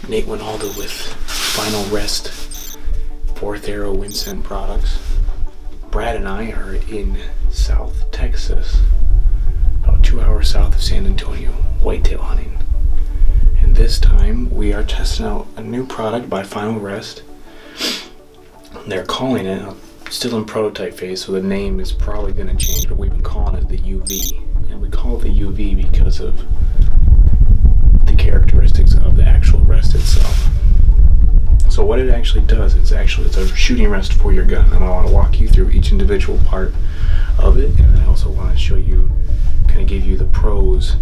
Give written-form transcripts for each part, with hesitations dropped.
Nate Winalda with Final Rest 4th Arrow Winsent products. Brad and I are in South Texas, about 2 hours south of San Antonio, whitetail hunting. And this time we are testing out a new product by Final Rest. They're calling it, still in prototype phase, so the name is probably going to change, but we've been calling it the UV. And we call it the UV because of the characteristics of the actual rest itself. So what it actually does, it's a shooting rest for your gun, and I want to walk you through each individual part of it, and I also want to show you, kind of give you the pros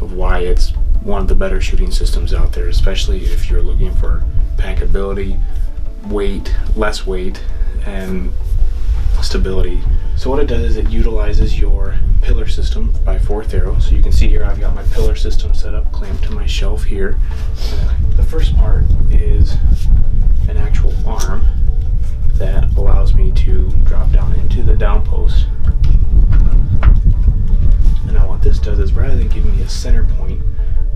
of why it's one of the better shooting systems out there, especially if you're looking for packability, weight, less weight, and stability. So what it does is it utilizes your pillar system by 4th Arrow. So you can see here I've got my pillar system set up, clamped to my shelf here. And the first part is an actual arm that allows me to drop down into the down post. And now what this does is, rather than giving me a center point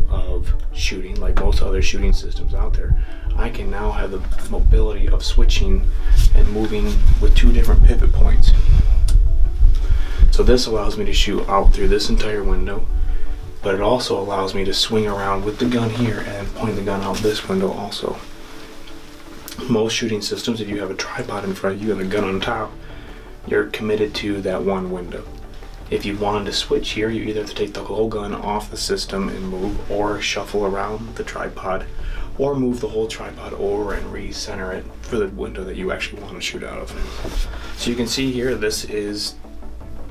of shooting like most other shooting systems out there, I can now have the mobility of switching and moving with 2 different pivot points. So this allows me to shoot out through this entire window, but it also allows me to swing around with the gun here and point the gun out this window also. Most shooting systems, if you have a tripod in front of you and a gun on top, you're committed to that one window. If you wanted to switch here, you either have to take the whole gun off the system and move, or shuffle around the tripod, or move the whole tripod over and recenter it for the window that you actually want to shoot out of. So you can see here, this is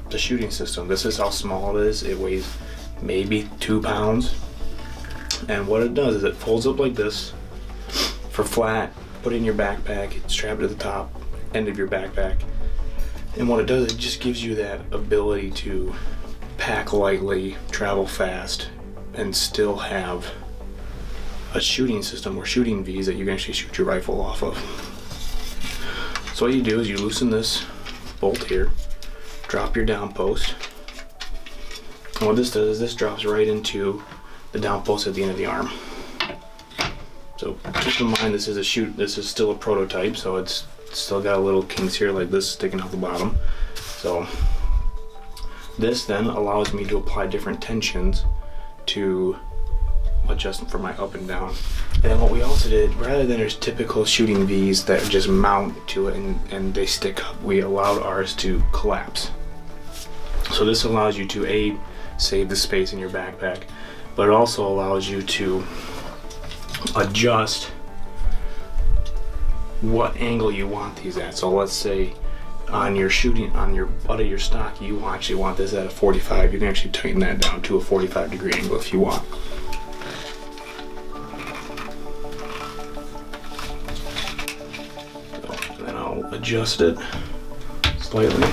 the shooting system. This is how small it is. It weighs maybe 2 pounds. And what it does is it folds up like this for flat, put it in your backpack, strap it to the top end of your backpack. And what it does, it just gives you that ability to pack lightly, travel fast, and still have a shooting system or shooting V's that you can actually shoot your rifle off of. So what you do is you loosen this bolt here, drop your down post. And what this does is this drops right into the down post at the end of the arm. So keep in mind, this is still a prototype, so it's still got a little kinks here like this sticking out the bottom. So this then allows me to apply different tensions to adjust for my up and down. And then what we also did, rather than there's typical shooting V's that just mount to it and they stick up, we allowed ours to collapse. So this allows you to save the space in your backpack, but it also allows you to adjust what angle you want these at. So let's say on your butt of your stock, you actually want this at a 45. You can actually tighten that down to a 45-degree angle if you want. So then I'll adjust it slightly.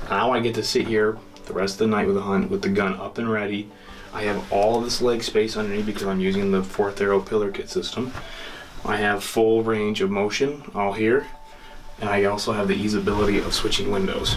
Now I get to sit here the rest of the night with the hunt with the gun up and ready. I have all of this leg space underneath because I'm using the 4th Arrow pillar kit system. I have full range of motion all here, and I also have the easeability of switching windows.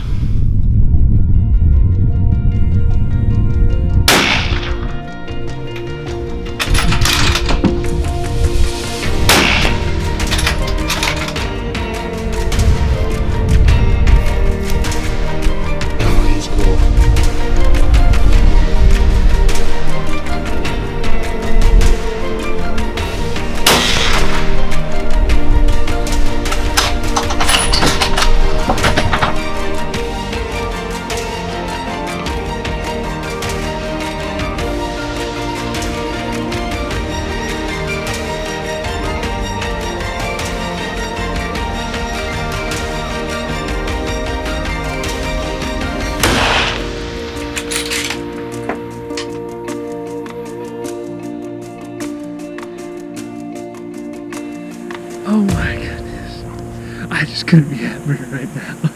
Oh my goodness. I just couldn't be happier right now.